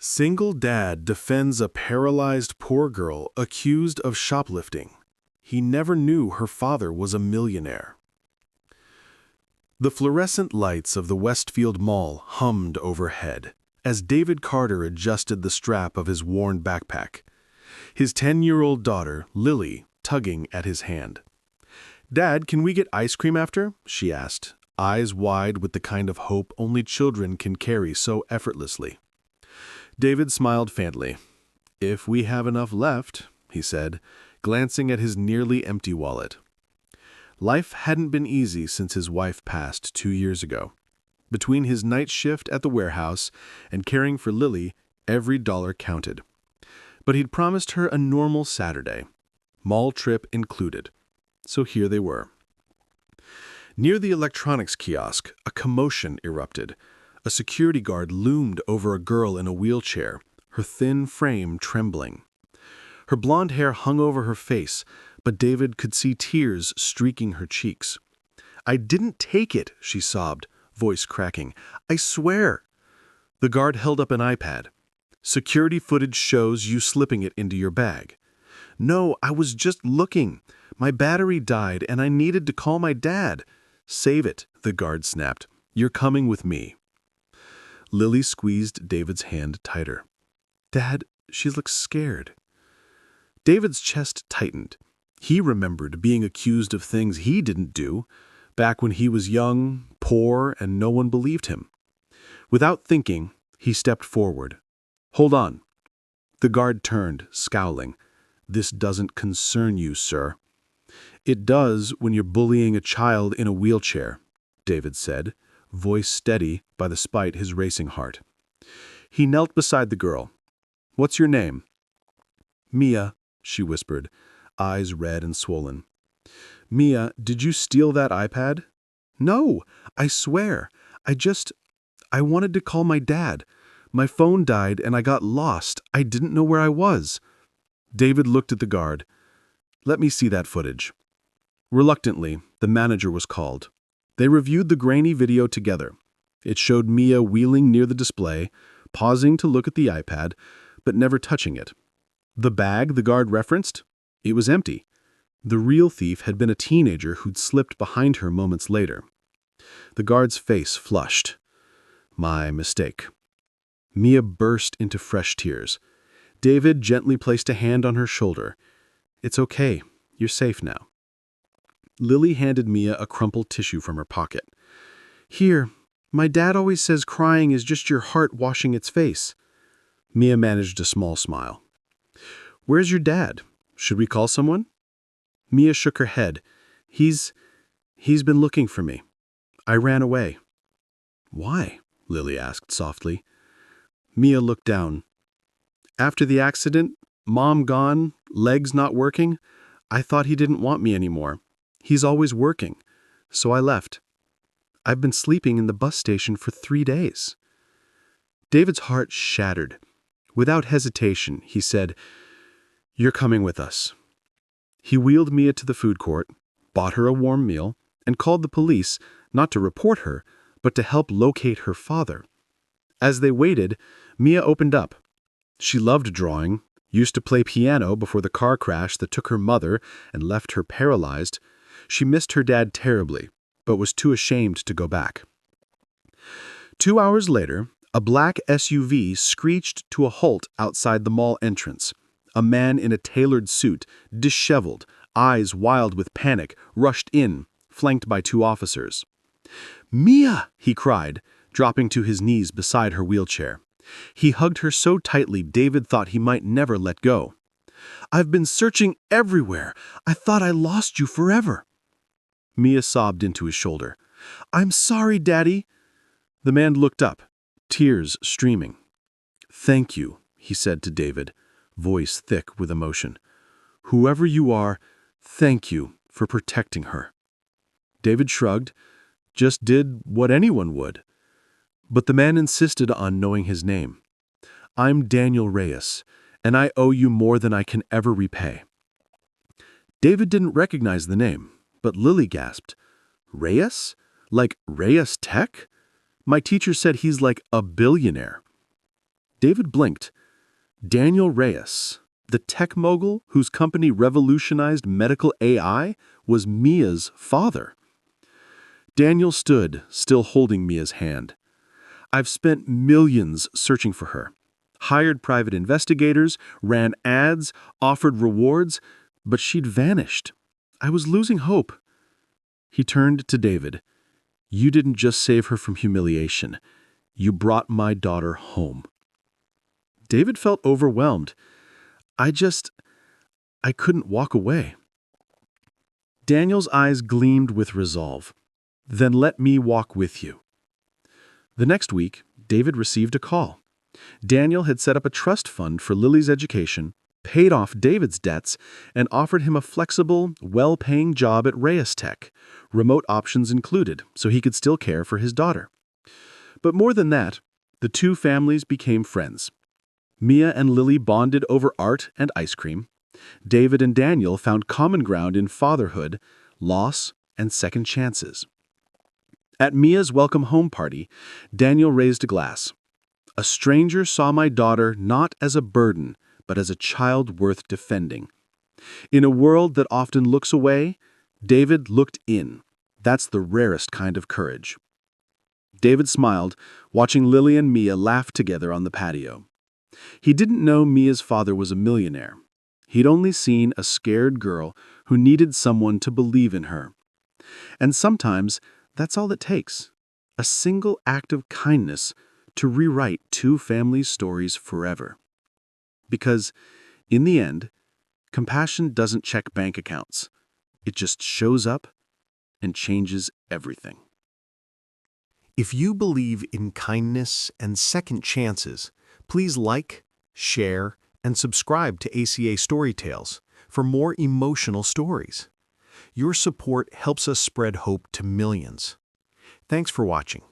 Single dad defends a paralyzed poor girl accused of shoplifting. He never knew her father was a millionaire. The fluorescent lights of the Westfield Mall hummed overhead as David Carter adjusted the strap of his worn backpack, his 10-year-old daughter, Lily, tugging at his hand. "Dad, can we get ice cream after?" she asked, eyes wide with the kind of hope only children can carry so effortlessly. David smiled faintly. "If we have enough left," he said, glancing at his nearly empty wallet. Life hadn't been easy since his wife passed 2 years ago. Between his night shift at the warehouse and caring for Lily, every dollar counted. But he'd promised her a normal Saturday, mall trip included. So here they were. Near the electronics kiosk, a commotion erupted. A security guard loomed over a girl in a wheelchair, her thin frame trembling. Her blonde hair hung over her face, but David could see tears streaking her cheeks. "I didn't take it," she sobbed, voice cracking. "I swear." The guard held up an iPad. "Security footage shows you slipping it into your bag." "No, I was just looking. My battery died and I needed to call my dad." "Save it," the guard snapped. "You're coming with me." Lily squeezed David's hand tighter. "Dad, she looks scared." David's chest tightened. He remembered being accused of things he didn't do, back when he was young, poor, and no one believed him. Without thinking, he stepped forward. "Hold on." The guard turned, scowling. "This doesn't concern you, sir." "It does when you're bullying a child in a wheelchair," David said, voice steady by despite his racing heart. He knelt beside the girl. "What's your name?" "Mia," she whispered, eyes red and swollen. "Mia, did you steal that iPad?" "No, I swear. I wanted to call my dad. My phone died and I got lost. I didn't know where I was." David looked at the guard. "Let me see that footage." Reluctantly, the manager was called. They reviewed the grainy video together. It showed Mia wheeling near the display, pausing to look at the iPad, but never touching it. The bag the guard referenced? It was empty. The real thief had been a teenager who'd slipped behind her moments later. The guard's face flushed. "My mistake." Mia burst into fresh tears. David gently placed a hand on her shoulder. "It's okay. You're safe now." Lily handed Mia a crumpled tissue from her pocket. "Here, my dad always says crying is just your heart washing its face." Mia managed a small smile. "Where's your dad? Should we call someone?" Mia shook her head. He's been looking for me. I ran away." "Why?" Lily asked softly. Mia looked down. "After the accident, Mom gone, legs not working, I thought he didn't want me anymore. He's always working. So I left. I've been sleeping in the bus station for 3 days." David's heart shattered. Without hesitation, he said, "You're coming with us." He wheeled Mia to the food court, bought her a warm meal, and called the police, not to report her, but to help locate her father. As they waited, Mia opened up. She loved drawing, used to play piano before the car crash that took her mother and left her paralyzed. She missed her dad terribly, but was too ashamed to go back. 2 hours later, a black SUV screeched to a halt outside the mall entrance. A man in a tailored suit, disheveled, eyes wild with panic, rushed in, flanked by 2 officers. "Mia!" he cried, dropping to his knees beside her wheelchair. He hugged her so tightly David thought he might never let go. "I've been searching everywhere. I thought I lost you forever." Mia sobbed into his shoulder. "I'm sorry, Daddy." The man looked up, tears streaming. "Thank you," he said to David, voice thick with emotion. "Whoever you are, thank you for protecting her." David shrugged, just did what anyone would. But the man insisted on knowing his name. "I'm Daniel Reyes, and I owe you more than I can ever repay." David didn't recognize the name, but Lily gasped. "Reyes? Like Reyes Tech? My teacher said he's like a billionaire." David blinked. Daniel Reyes, the tech mogul whose company revolutionized medical AI, was Mia's father. Daniel stood, still holding Mia's hand. I've spent millions searching for her. Hired private investigators, ran ads, offered rewards, but she'd vanished. I was losing hope. He turned to David. You didn't just save her from humiliation. You brought my daughter home. David felt overwhelmed. I couldn't walk away. Daniel's eyes gleamed with resolve. Then let me walk with you. The next week, David received a call. Daniel had set up a trust fund for Lily's education, paid off David's debts, and offered him a flexible, well-paying job at Reyes Tech, remote options included, so he could still care for his daughter. But more than that, the two families became friends. Mia and Lily bonded over art and ice cream. David and Daniel found common ground in fatherhood, loss, and second chances. At Mia's welcome home party, Daniel raised a glass. A stranger saw my daughter not as a burden, but as a child worth defending. In a world that often looks away, David looked in. That's the rarest kind of courage. David smiled, watching Lily and Mia laugh together on the patio. He didn't know Mia's father was a millionaire. He'd only seen a scared girl who needed someone to believe in her. And sometimes, that's all it takes. A single act of kindness to rewrite two families' stories forever. Because, in the end, compassion doesn't check bank accounts. It just shows up and changes everything. If you believe in kindness and second chances, please like, share, and subscribe to ACA Storytales for more emotional stories. Your support helps us spread hope to millions. Thanks for watching.